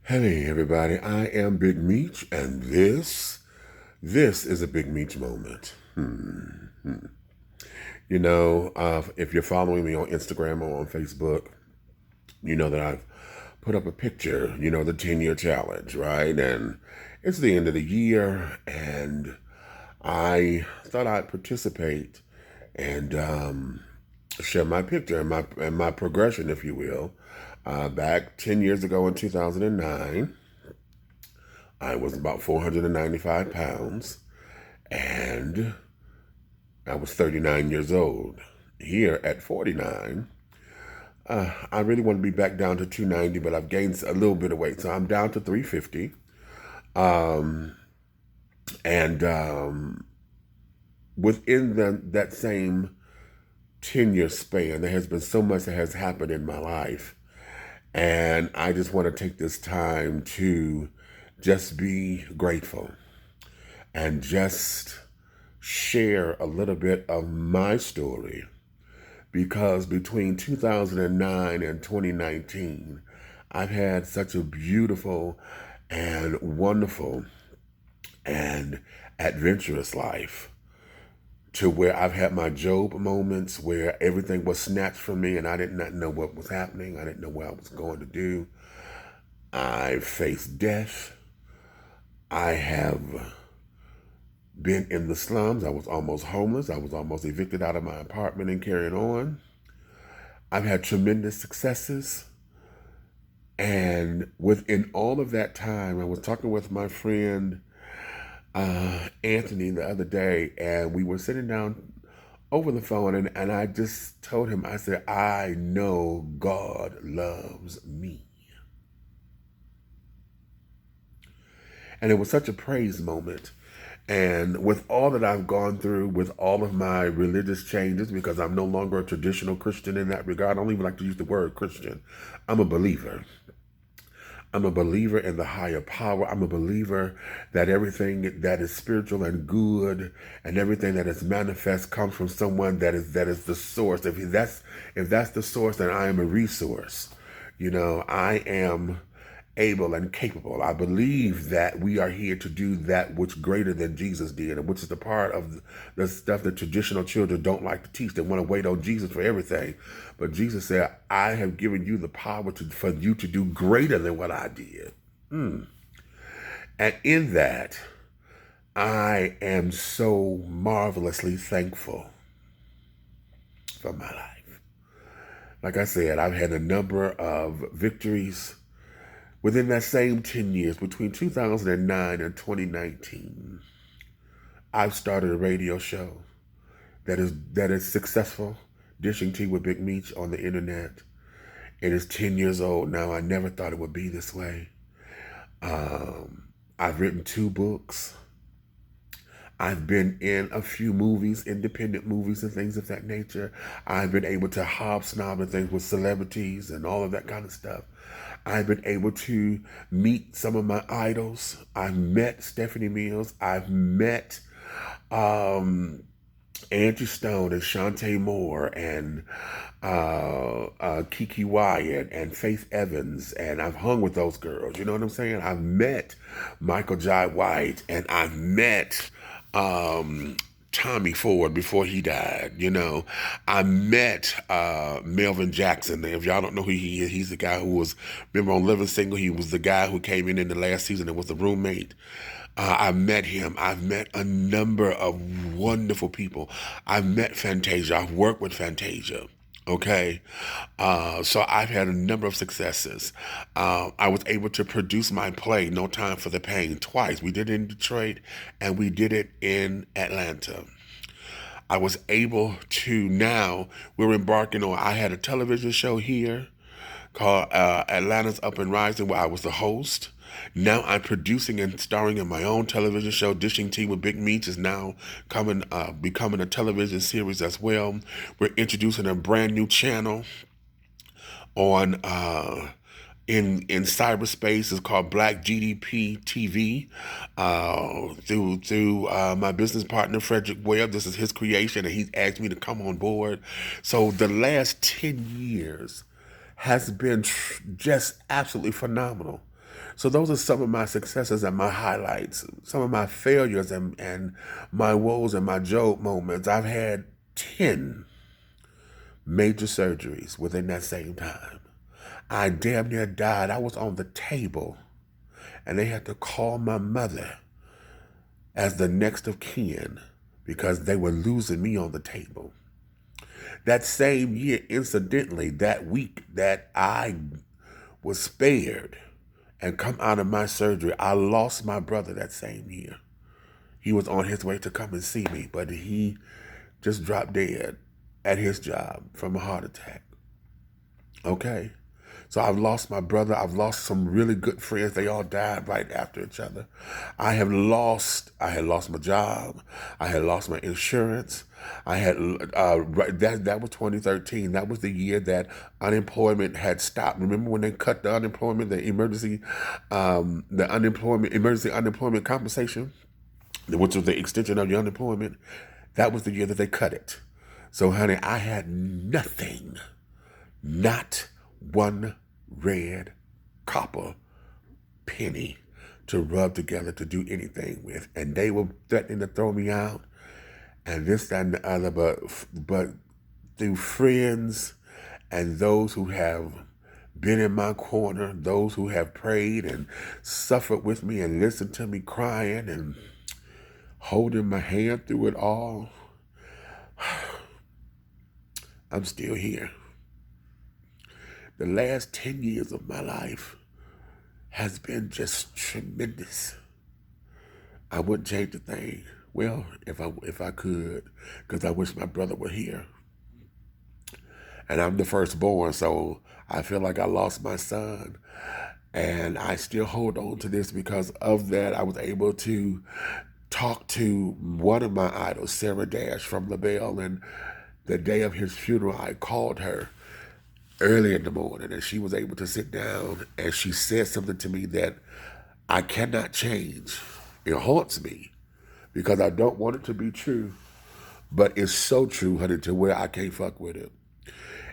Hey everybody, I am Big Meach, and this is a Big Meach moment. If you're following me on Instagram or on Facebook, you know that I've put up a picture, the 10-year challenge, right? And it's the end of the year, and I thought I'd participate and share my picture and my progression, if you will. Back 10 years ago in 2009, I was about 495 pounds, and I was 39 years old. Here at 49, I really want to be back down to 290, but I've gained a little bit of weight, so I'm down to 350. And within that same 10-year span, there has been so much that has happened in my life. And I just want to take this time to just be grateful and just share a little bit of my story, because between 2009 and 2019, I've had such a beautiful and wonderful and adventurous life, to where I've had my Job moments where everything was snatched from me and I did not know what was happening. I didn't know what I was going to do. I faced death. I have been in the slums. I was almost homeless. I was almost evicted out of my apartment and carrying on. I've had tremendous successes. And within all of that time, I was talking with my friend Anthony the other day, and we were sitting down over the phone, and I just told him, I said, I know God loves me. And it was such a praise moment. And with all that I've gone through, with all of my religious changes, because I'm no longer a traditional Christian in that regard, I don't even like to use the word Christian. I'm a believer. I'm a believer in the higher power. I'm a believer that everything that is spiritual and good and everything that is manifest comes from someone that is the source. If that's the source, then I am a resource. I am able and capable. I believe that we are here to do that which greater than Jesus did, and which is the part of the stuff that traditional children don't like to teach. They want to wait on Jesus for everything. But Jesus said, I have given you the power for you to do greater than what I did. And in that, I am so marvelously thankful for my life. Like I said, I've had a number of victories within that same 10 years, between 2009 and 2019. I've started a radio show that is successful, Dishing Tea with Big Meach on the internet. It is 10 years old now. I never thought it would be this way. I've written 2 books. I've been in a few movies, independent movies and things of that nature. I've been able to hobsnob and things with celebrities and all of that kind of stuff. I've been able to meet some of my idols. I've met Stephanie Mills. I've met Angie Stone and Shantae Moore and Kiki Wyatt and Faith Evans, and I've hung with those girls. You know what I'm saying? I've met Michael Jai White, and I've met Tommy Ford before he died. I met Melvin Jackson. If y'all don't know who he is, he's the guy who was, remember on Living Single, he was the guy who came in the last season and was the roommate. I met him. I've met a number of wonderful people. I've met Fantasia. I've worked with Fantasia. Okay. So I've had a number of successes. I was able to produce my play, No Time for the Pain, twice. We did it in Detroit and we did it in Atlanta. I was able to, now we're embarking on, I had a television show here called Atlanta's Up and Rising, where I was the host. Now I'm producing and starring in my own television show. Dishing Tea with Big Meach is now becoming a television series as well. We're introducing a brand new channel on in cyberspace. It's called Black GDP TV. Through my business partner Frederick Webb. This is his creation, and he's asked me to come on board. So the last 10 years has been just absolutely phenomenal. So those are some of my successes and my highlights, some of my failures and my woes and my Job moments. I've had 10 major surgeries within that same time. I damn near died. I was on the table and they had to call my mother as the next of kin because they were losing me on the table. That same year, incidentally, that week that I was spared and come out of my surgery, I lost my brother that same year. He was on his way to come and see me, but he just dropped dead at his job from a heart attack. Okay? So I've lost my brother. I've lost some really good friends. They all died right after each other. I had lost my job. I had lost my insurance. I had, that was 2013. That was the year that unemployment had stopped. Remember when they cut the unemployment, the emergency unemployment compensation, which was the extension of your unemployment? That was the year that they cut it. So honey, I had nothing, not one red copper penny to rub together to do anything with. And they were threatening to throw me out and this, that, and the other. But through friends and those who have been in my corner, those who have prayed and suffered with me and listened to me crying and holding my hand through it all, I'm still here. The last 10 years of my life has been just tremendous. I wouldn't change a thing. Well, if I could, because I wish my brother were here. And I'm the firstborn, so I feel like I lost my son. And I still hold on to this because of that. I was able to talk to one of my idols, Sarah Dash from LaBelle, and the day of his funeral, I called her early in the morning, and she was able to sit down, and she said something to me that I cannot change. It haunts me because I don't want it to be true, but it's so true, honey, to where I can't fuck with it.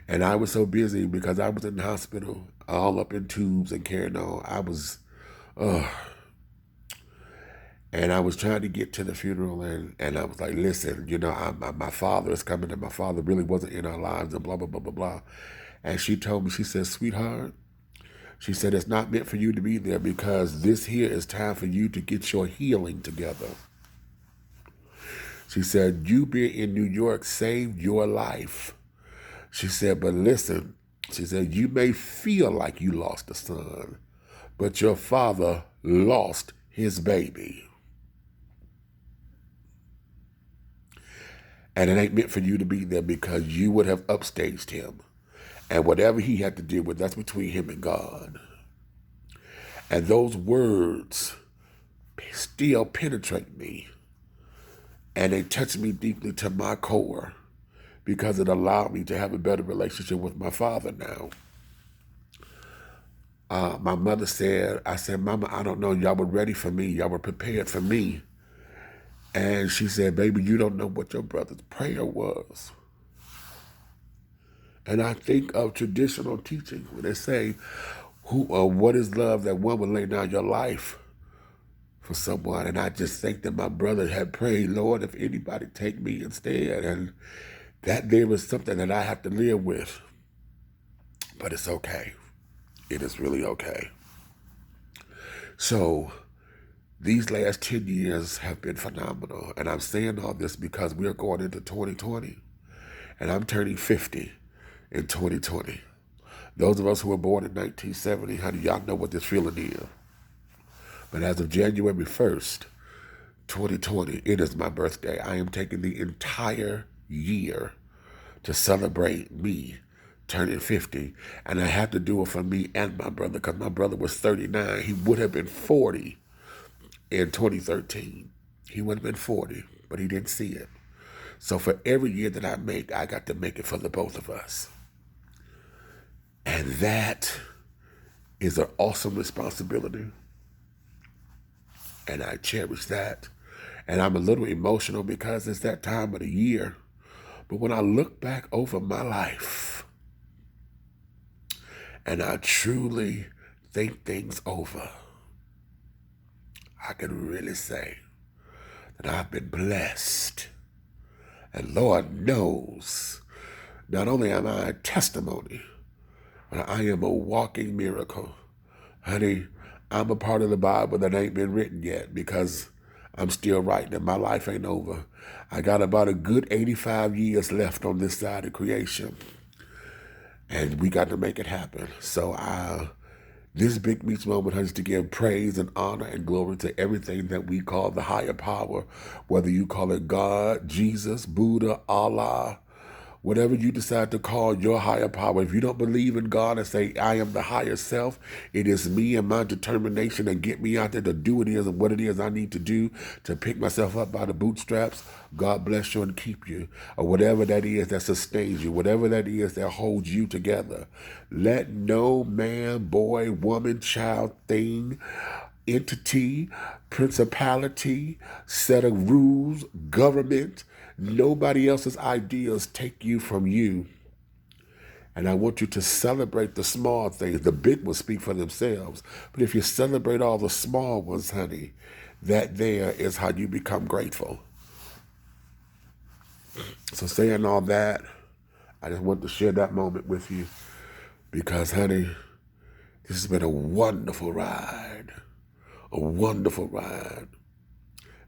And I was so busy because I was in the hospital, all up in tubes and carrying on. And I was trying to get to the funeral, and I was like, listen, my father is coming, and my father really wasn't in our lives, and blah, blah, blah, blah, blah. And she told me, she said, sweetheart, she said, it's not meant for you to be there because this here is time for you to get your healing together. She said, you being in New York saved your life. She said, but listen, she said, you may feel like you lost a son, but your father lost his baby. And it ain't meant for you to be there because you would have upstaged him. And whatever he had to deal with, that's between him and God. And those words still penetrate me. And they touch me deeply to my core because it allowed me to have a better relationship with my father now. My mother said, I said, Mama, I don't know, y'all were ready for me. Y'all were prepared for me. And she said, baby, you don't know what your brother's prayer was. And I think of traditional teaching when they say, what is love that one would lay down your life for someone? And I just think that my brother had prayed, Lord, if anybody take me instead. And that there is something that I have to live with. But it's okay. It is really okay. So these last 10 years have been phenomenal. And I'm saying all this because we're going into 2020. And I'm turning 50 in 2020. Those of us who were born in 1970, honey, y'all know what this feeling is. But as of January 1st, 2020, it is my birthday. I am taking the entire year to celebrate me turning 50. And I have to do it for me and my brother because my brother was 39. He would have been 40 in 2013. He would have been 40, but he didn't see it. So for every year that I make, I got to make it for the both of us. And that is an awesome responsibility. And I cherish that. And I'm a little emotional because it's that time of the year. But when I look back over my life and I truly think things over, I can really say that I've been blessed. And Lord knows, not only am I a testimony, but I am a walking miracle. Honey, I'm a part of the Bible that ain't been written yet because I'm still writing it. My life ain't over. I got about a good 85 years left on this side of creation. And we got to make it happen. So this Big Meach Moment has to give praise and honor and glory to everything that we call the higher power, whether you call it God, Jesus, Buddha, Allah, whatever you decide to call your higher power. If you don't believe in God and say, I am the higher self, it is me and my determination to get me out there to do what it is I need to do to pick myself up by the bootstraps. God bless you and keep you. Or whatever that is that sustains you, whatever that is that holds you together. Let no man, boy, woman, child, thing, entity, principality, set of rules, government, nobody else's ideas take you from you. And I want you to celebrate the small things. The big ones speak for themselves. But if you celebrate all the small ones, honey, that there is how you become grateful. So saying all that, I just want to share that moment with you because, honey, this has been a wonderful ride. A wonderful ride.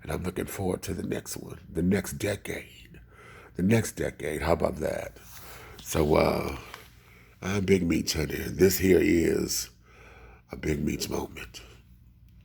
And I'm looking forward to the next one, the next decade. The next decade, how about that? So I'm Big Meach, honey, and this here is a Big Meach Moment.